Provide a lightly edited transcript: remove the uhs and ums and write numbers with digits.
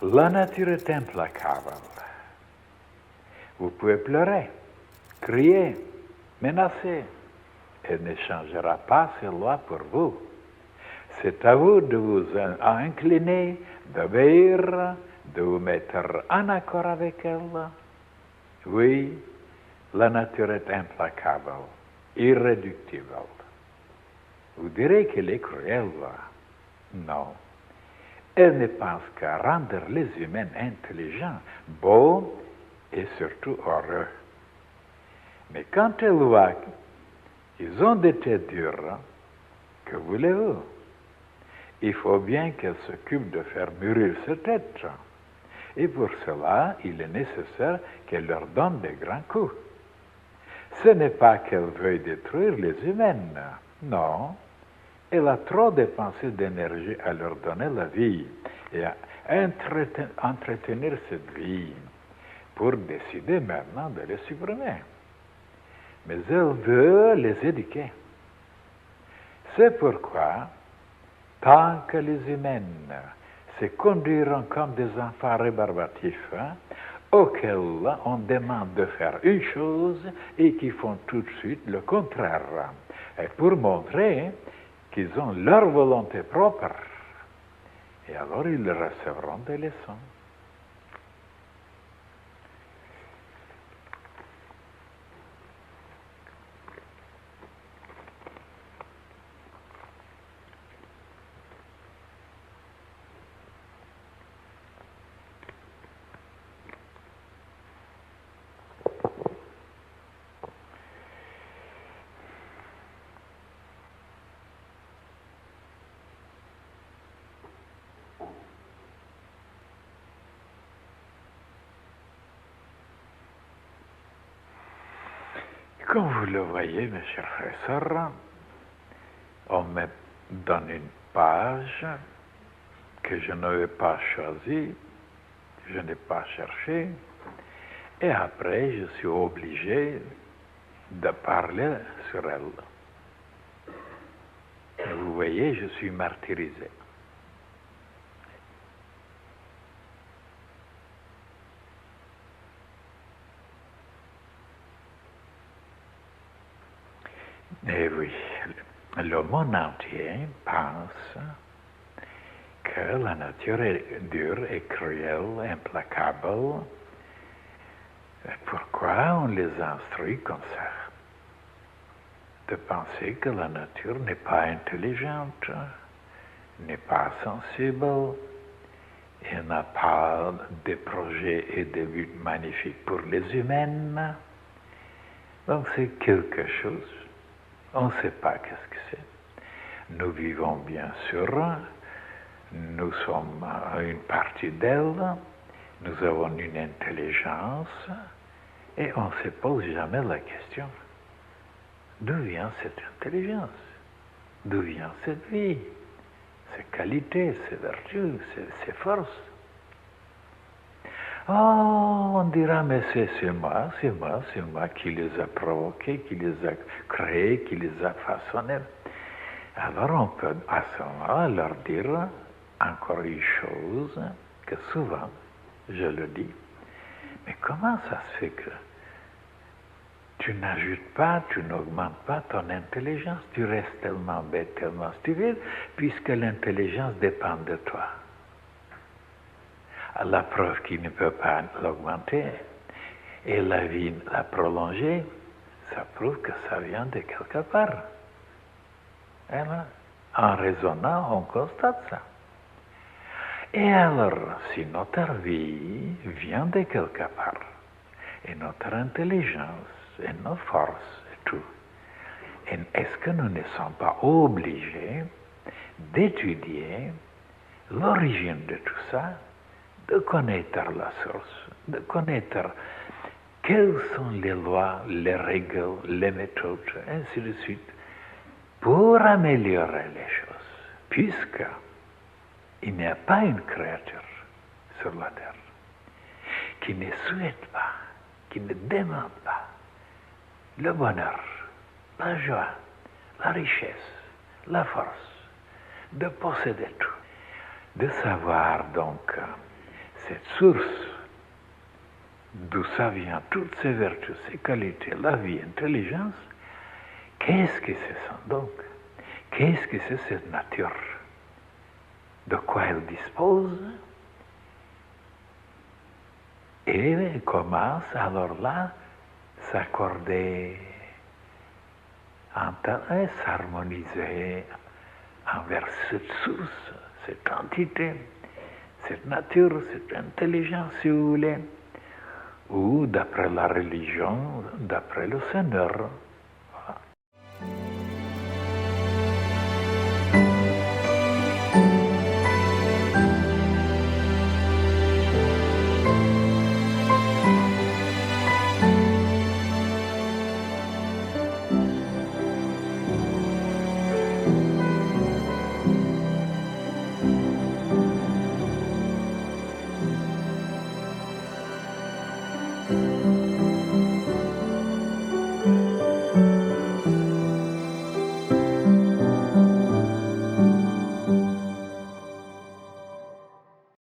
La nature est implacable. Vous pouvez pleurer, crier, menacer. Elle ne changera pas ses lois pour vous. C'est à vous de vous incliner, d'obéir, de vous mettre en accord avec elle. Oui, la nature est implacable, irréductible. Vous direz qu'elle est cruelle. Non. Elle ne pense qu'à rendre les humains intelligents, beaux et surtout heureux. Mais quand elle voit qu'ils ont des têtes dures, que voulez-vous? Il faut bien qu'elle s'occupe de faire mûrir cette tête. Et pour cela, il est nécessaire qu'elle leur donne des grands coups. Ce n'est pas qu'elle veuille détruire les humains, non. Elle a trop dépensé d'énergie à leur donner la vie et à entretenir cette vie pour décider maintenant de les supprimer. Mais elle veut les éduquer. C'est pourquoi, tant que les humains se conduiront comme des enfants rébarbatifs, auxquels on demande de faire une chose et qui font tout de suite le contraire, et pour montrer qu'ils ont leur volonté propre, et alors ils recevront des leçons. Comme vous le voyez, mes chers frères et sœurs, on me donne une page que je n'avais pas choisie, je n'ai pas cherché, et après je suis obligé de parler sur elle. Et vous voyez, je suis martyrisé. Et oui, le monde entier pense que la nature est dure et cruelle, implacable. Et pourquoi on les instruit comme ça? De penser que la nature n'est pas intelligente, n'est pas sensible, et n'a pas de projets et de buts magnifiques pour les humains. Donc c'est quelque chose. On ne sait pas qu'est-ce que c'est. Nous vivons bien sûr, nous sommes une partie d'elle, nous avons une intelligence, et on ne se pose jamais la question. D'où vient cette intelligence? D'où vient cette vie? Ces qualités, ces vertus, ces forces? Oh, on dira, mais c'est moi qui les a provoqués, qui les a créés, qui les a façonnés. Alors on peut à ce moment-là leur dire encore une chose que souvent je le dis. Mais comment ça se fait que tu n'ajoutes pas, tu n'augmentes pas ton intelligence, tu restes tellement bête, tellement stupide, puisque l'intelligence dépend de toi. La preuve qu'il ne peut pas l'augmenter et la vie la prolonger, ça prouve que ça vient de quelque part. Et là, en raisonnant, on constate ça. Et alors, si notre vie vient de quelque part, et notre intelligence, et nos forces, et tout, est-ce que nous ne sommes pas obligés d'étudier l'origine de tout ça, de connaître la source, de connaître quelles sont les lois, les règles, les méthodes, ainsi de suite, pour améliorer les choses, puisque il n'y a pas une créature sur la terre qui ne souhaite pas, qui ne demande pas le bonheur, la joie, la richesse, la force, de posséder tout, de savoir donc cette source d'où ça vient, toutes ces vertus, ces qualités, la vie, l'intelligence, qu'est-ce que c'est ça donc? Qu'est-ce que c'est cette nature? De quoi elle dispose? Et elle commence alors là s'accorder, s'harmoniser envers cette source, cette entité, cette nature, cette intelligence, si vous voulez, ou d'après la religion, d'après le Seigneur,